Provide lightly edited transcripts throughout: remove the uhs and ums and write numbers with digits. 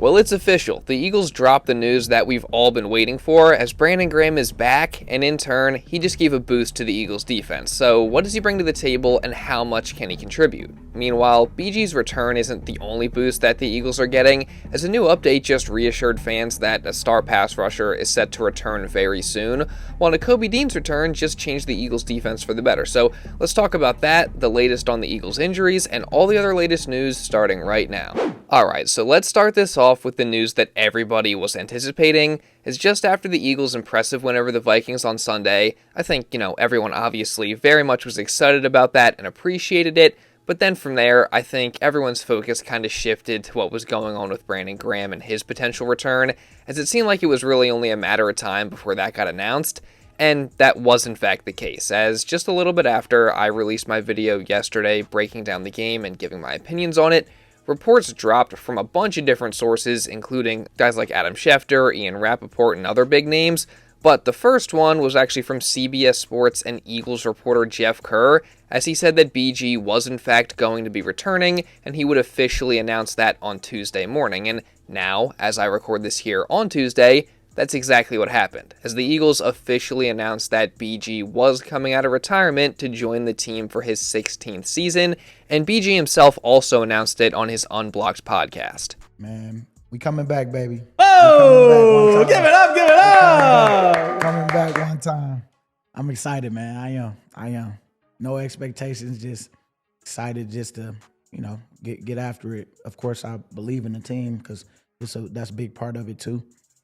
Well, it's official. The Eagles dropped the news that we've all been waiting for, as Brandon Graham is back, and in turn, he just gave a boost to the Eagles' defense. So what does he bring to the table, and how much can he contribute? Meanwhile, BG's return isn't the only boost that the Eagles are getting, as a new update just reassured fans that a star pass rusher is set to return very soon, while Nakobe Dean's return just changed the Eagles' defense for the better. So let's talk about that, the latest on the Eagles' injuries, and all the other latest news starting right now. Alright, so let's start this off with the news that everybody was anticipating, is just after the Eagles' impressive win over the Vikings on Sunday. I think, everyone obviously very much was excited about that and appreciated it, but then from there, I think everyone's focus kind of shifted to what was going on with Brandon Graham and his potential return, as it seemed like it was really only a matter of time before that got announced. And that was in fact the case, as just a little bit after I released my video yesterday breaking down the game and giving my opinions on it, reports dropped from a bunch of different sources, including guys like Adam Schefter, Ian Rappaport, and other big names. But the first one was actually from CBS Sports and Eagles reporter Jeff Kerr, as he said that BG was in fact going to be returning, and he would officially announce that on Tuesday morning. And now, as I record this here on Tuesday, that's exactly what happened, as the Eagles officially announced that BG was coming out of retirement to join the team for his 16th season, and BG himself also announced it on his Unblocked podcast. Man, we coming back, baby. Oh, give it up, give it up. Coming back one time. I'm excited, man. I am. No expectations, just excited just to, get after it. Of course, I believe in the team because that's a big part of it too.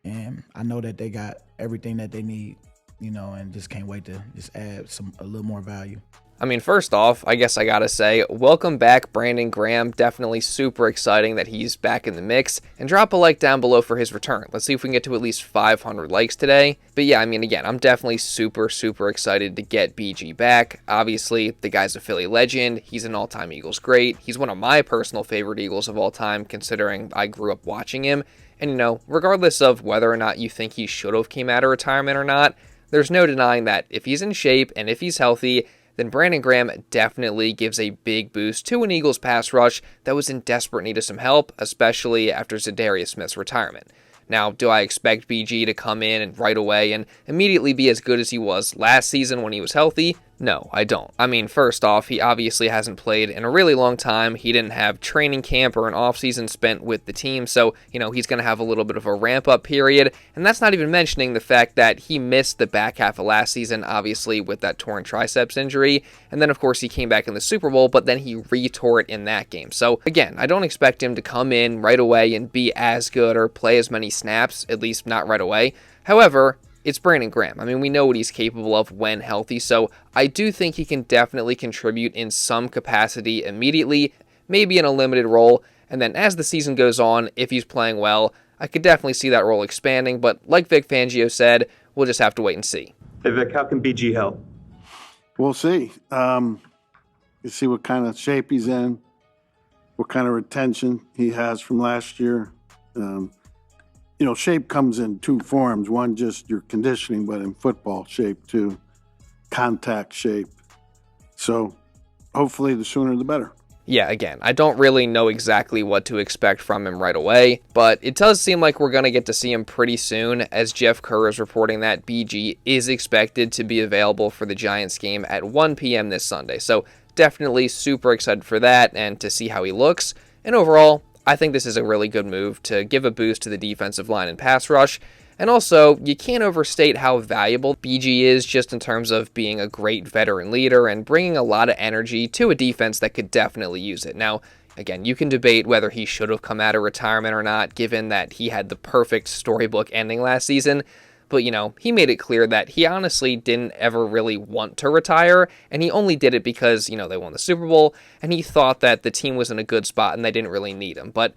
And I know that they got everything that they need, and just can't wait to just add a little more value. I mean, first off, I guess I gotta say, welcome back, Brandon Graham. Definitely super exciting that he's back in the mix. And drop a like down below for his return. Let's see if we can get to at least 500 likes today. But yeah, again, I'm definitely super excited to get BG back. Obviously, the guy's a Philly legend. He's an all-time Eagles great. He's one of my personal favorite Eagles of all time, considering I grew up watching him. And regardless of whether or not you think he should have came out of retirement or not, there's no denying that if he's in shape and if he's healthy, then Brandon Graham definitely gives a big boost to an Eagles pass rush that was in desperate need of some help, especially after Adoree Smith's retirement. Now, do I expect BG to come in and right away and immediately be as good as he was last season when he was healthy? No, I don't. First off, he obviously hasn't played in a really long time. He didn't have training camp or an offseason spent with the team, so, he's going to have a little bit of a ramp-up period. And that's not even mentioning the fact that he missed the back half of last season, obviously, with that torn triceps injury. And then, of course, he came back in the Super Bowl, but then he re-tore it in that game. So, again, I don't expect him to come in right away and be as good or play as many snaps, at least not right away. However, it's Brandon Graham. We know what he's capable of when healthy, so I do think he can definitely contribute in some capacity immediately, maybe in a limited role, and then as the season goes on, if he's playing well, I could definitely see that role expanding, but like Vic Fangio said, we'll just have to wait and see. Hey Vic, how can BG help? We'll see. You see what kind of shape he's in, what kind of retention he has from last year. Shape comes in two forms. One, just your conditioning, but in football, shape too, contact shape. So hopefully the sooner the better. Yeah, again, I don't really know exactly what to expect from him right away, but it does seem like we're going to get to see him pretty soon, as Jeff Kerr is reporting that BG is expected to be available for the Giants game at 1 p.m. this Sunday. So definitely super excited for that and to see how he looks. And overall, I think this is a really good move to give a boost to the defensive line and pass rush. And also, you can't overstate how valuable BG is just in terms of being a great veteran leader and bringing a lot of energy to a defense that could definitely use it. Now, again, you can debate whether he should have come out of retirement or not, given that he had the perfect storybook ending last season. But, he made it clear that he honestly didn't ever really want to retire, and he only did it because, they won the Super Bowl, and he thought that the team was in a good spot and they didn't really need him. But,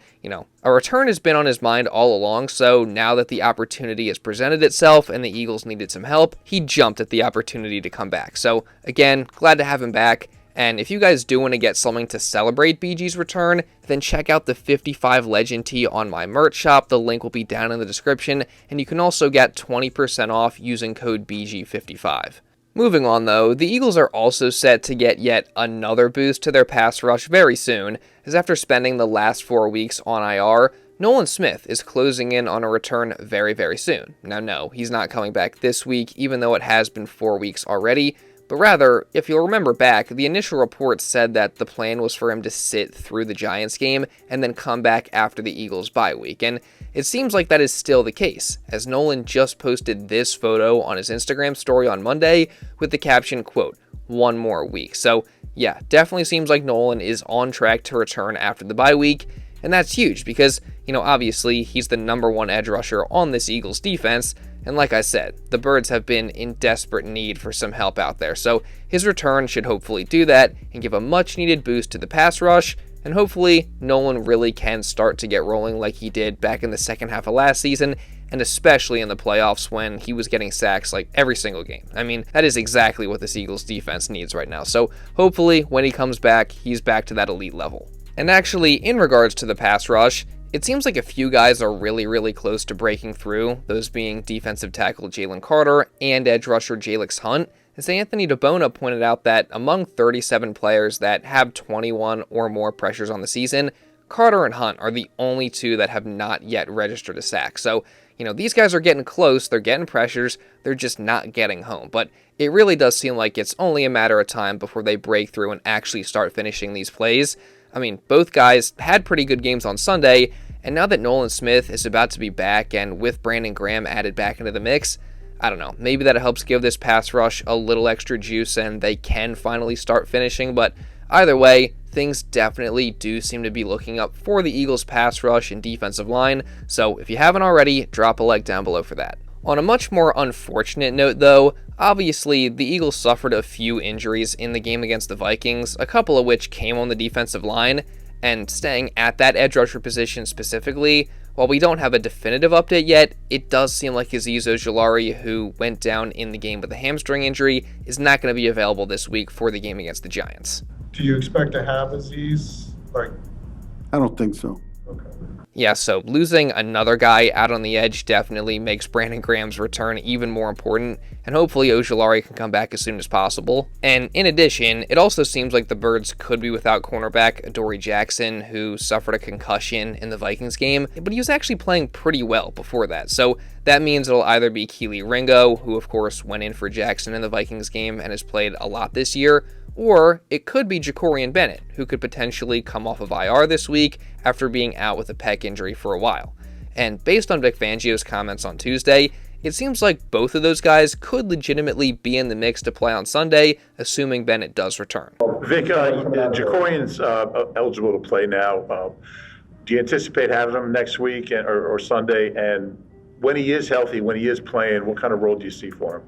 a return has been on his mind all along, so now that the opportunity has presented itself and the Eagles needed some help, he jumped at the opportunity to come back. So, again, glad to have him back. And if you guys do want to get something to celebrate BG's return, then check out the 55 Legend tee on my merch shop. The link will be down in the description, and you can also get 20% off using code BG55. Moving on though, the Eagles are also set to get yet another boost to their pass rush very soon, as after spending the last 4 weeks on IR, Nolan Smith is closing in on a return very, very soon. Now, no, he's not coming back this week, even though it has been 4 weeks already, but rather, if you'll remember back, the initial report said that the plan was for him to sit through the Giants game and then come back after the Eagles bye week, and it seems like that is still the case, as Nolan just posted this photo on his Instagram story on Monday with the caption, quote, "1 more week." So yeah, definitely seems like Nolan is on track to return after the bye week, and that's huge because, obviously he's the #1 edge rusher on this Eagles defense, and like I said, the Birds have been in desperate need for some help out there, so his return should hopefully do that and give a much needed boost to the pass rush, and hopefully Nolan really can start to get rolling like he did back in the second half of last season, and especially in the playoffs when he was getting sacks like every single game. I mean, that is exactly what this Eagles defense needs right now, so hopefully when he comes back, he's back to that elite level. And actually, in regards to the pass rush, it seems like a few guys are really, really close to breaking through, those being defensive tackle Jalen Carter and edge rusher Jalyx Hunt, as Anthony DeBona pointed out that among 37 players that have 21 or more pressures on the season, Carter and Hunt are the only two that have not yet registered a sack. So, these guys are getting close, they're getting pressures, they're just not getting home. But it really does seem like it's only a matter of time before they break through and actually start finishing these plays. I mean, both guys had pretty good games on Sunday, and now that Nolan Smith is about to be back and with Brandon Graham added back into the mix, I don't know, maybe that helps give this pass rush a little extra juice and they can finally start finishing, but either way, things definitely do seem to be looking up for the Eagles pass rush and defensive line, so if you haven't already, drop a like down below for that. On a much more unfortunate note though, obviously the Eagles suffered a few injuries in the game against the Vikings, a couple of which came on the defensive line, and staying at that edge rusher position specifically, while we don't have a definitive update yet, it does seem like Azeez Ojulari, who went down in the game with a hamstring injury, is not going to be available this week for the game against the Giants. Do you expect to have Azeez? I don't think so. Okay. Yeah, so losing another guy out on the edge definitely makes Brandon Graham's return even more important, and hopefully Ojulari can come back as soon as possible. And in addition, it also seems like the Birds could be without cornerback Adoree Jackson, who suffered a concussion in the Vikings game, but he was actually playing pretty well before that. So that means it'll either be Kelee Ringo, who of course went in for Jackson in the Vikings game and has played a lot this year, or it could be Jakorian Bennett, who could potentially come off of IR this week after being out with a pec injury for a while. And based on Vic Fangio's comments on Tuesday, it seems like both of those guys could legitimately be in the mix to play on Sunday, assuming Bennett does return. Vic, Jakorian's eligible to play now. Do you anticipate having him next week or Sunday? And when he is healthy, when he is playing, what kind of role do you see for him?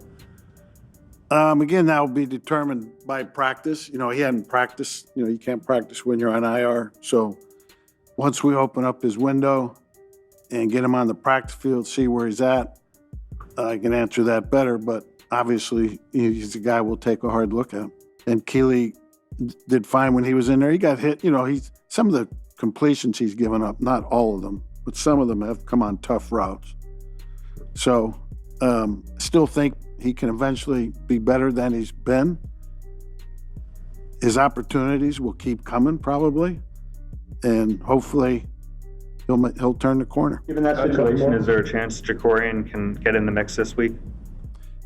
Again, that will be determined by practice. He hadn't practiced. You can't practice when you're on IR. So once we open up his window and get him on the practice field, see where he's at, I can answer that better. But obviously, he's a guy we'll take a hard look at. And Kelee did fine when he was in there. He got hit. Some of the completions he's given up, not all of them, but some of them have come on tough routes. So still think he can eventually be better than he's been. His opportunities will keep coming probably, and hopefully he'll turn the corner. Given that situation, is there a chance Jakorian can get in the mix this week?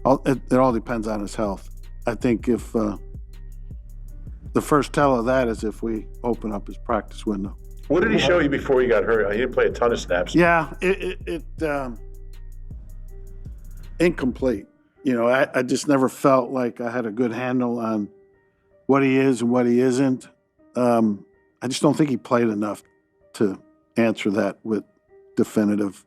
It all depends on his health. I think if the first tell of that is if we open up his practice window. What did he show you before he got hurt? He didn't play a ton of snaps. Yeah, incomplete. I just never felt like I had a good handle on what he is and what he isn't. I just don't think he played enough to answer that with definitive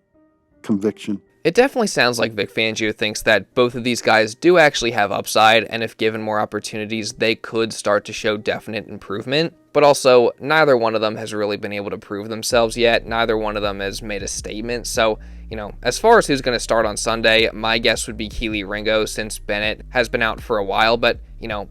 conviction. It definitely sounds like Vic Fangio thinks that both of these guys do actually have upside, and if given more opportunities, they could start to show definite improvement. But also, neither one of them has really been able to prove themselves yet. Neither one of them has made a statement. So, as far as who's going to start on Sunday, my guess would be Kelee Ringo since Bennett has been out for a while, but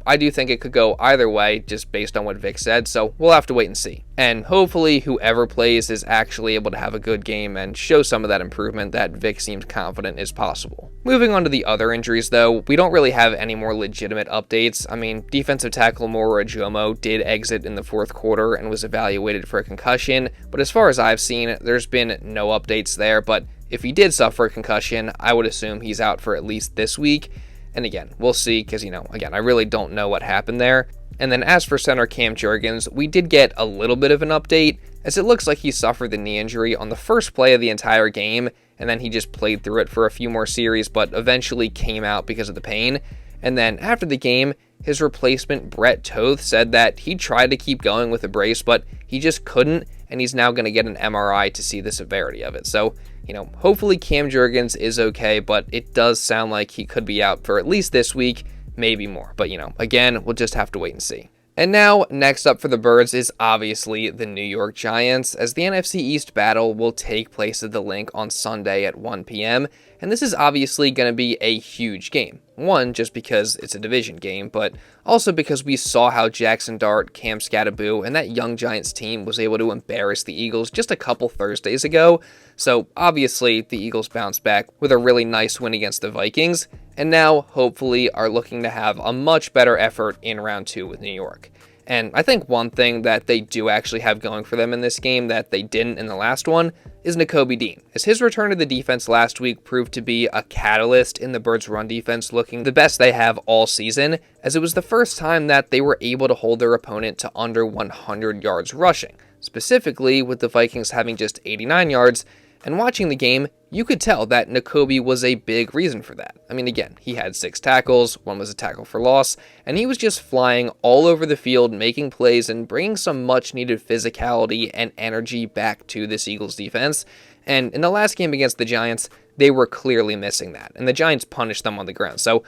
I do think it could go either way just based on what Vic said, so we'll have to wait and see. And hopefully whoever plays is actually able to have a good game and show some of that improvement that Vic seems confident is possible. Moving on to the other injuries though, we don't really have any more legitimate updates. I mean, defensive tackle Moro Ojomo did exit in the fourth quarter and was evaluated for a concussion, but as far as I've seen, there's been no updates there, but if he did suffer a concussion, I would assume he's out for at least this week. And again, we'll see because, again, I really don't know what happened there. And then as for center Cam Jurgens, we did get a little bit of an update, as it looks like he suffered the knee injury on the first play of the entire game, and then he just played through it for a few more series, but eventually came out because of the pain. And then after the game, his replacement Brett Toth said that he tried to keep going with a brace, but he just couldn't, and he's now going to get an MRI to see the severity of it. So, hopefully Cam Jurgens is okay, but it does sound like he could be out for at least this week, maybe more. But, again, we'll just have to wait and see. And now, next up for the Birds is obviously the New York Giants, as the NFC East battle will take place at the Link on Sunday at 1 p.m., and this is obviously going to be a huge game. One, just because it's a division game, but also because we saw how Jackson Dart, Cam Skattebo, and that young Giants team was able to embarrass the Eagles just a couple Thursdays ago. So obviously the Eagles bounced back with a really nice win against the Vikings, and now hopefully are looking to have a much better effort in round 2 with New York. And I think one thing that they do actually have going for them in this game that they didn't in the last one is Nakobe Dean, as his return to the defense last week proved to be a catalyst in the Birds' run defense looking the best they have all season, as it was the first time that they were able to hold their opponent to under 100 yards rushing, specifically with the Vikings having just 89 yards. And watching the game, you could tell that Nakobe was a big reason for that. I mean, again, he had 6 tackles, one was a tackle for loss, and he was just flying all over the field, making plays and bringing some much-needed physicality and energy back to this Eagles defense. And in the last game against the Giants, they were clearly missing that, and the Giants punished them on the ground. So,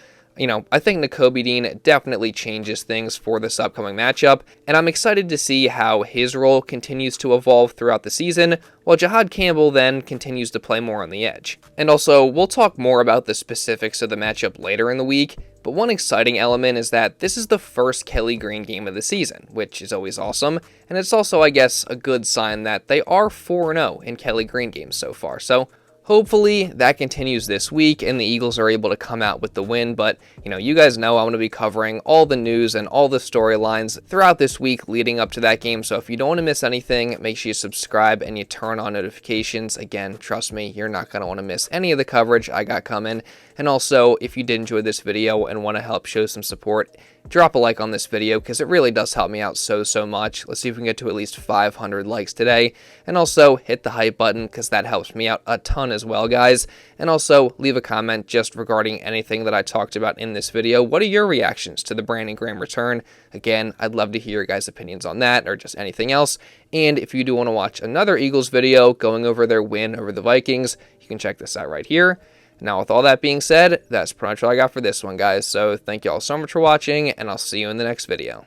I think Nakobe Dean definitely changes things for this upcoming matchup, and I'm excited to see how his role continues to evolve throughout the season, while Jihaad Campbell then continues to play more on the edge. And also, we'll talk more about the specifics of the matchup later in the week, but one exciting element is that this is the first Kelly Green game of the season, which is always awesome, and it's also, I guess, a good sign that they are 4-0 in Kelly Green games so far. So hopefully that continues this week and the Eagles are able to come out with the win, but you guys know I'm going to be covering all the news and all the storylines throughout this week leading up to that game, so if you don't want to miss anything, make sure you subscribe and you turn on notifications. Again, trust me, you're not going to want to miss any of the coverage I got coming. And also, if you did enjoy this video and want to help show some support, drop a like on this video because it really does help me out so much. Let's see if we can get to at least 500 likes today. And also hit the hype button because that helps me out a ton as well, guys. And also leave a comment just regarding anything that I talked about in this video. What are your reactions to the Brandon Graham return? Again, I'd love to hear your guys' opinions on that or just anything else. And if you do want to watch another Eagles video going over their win over the Vikings, you can check this out right here. Now, with all that being said, that's pretty much all I got for this one, guys. So thank you all so much for watching, and I'll see you in the next video.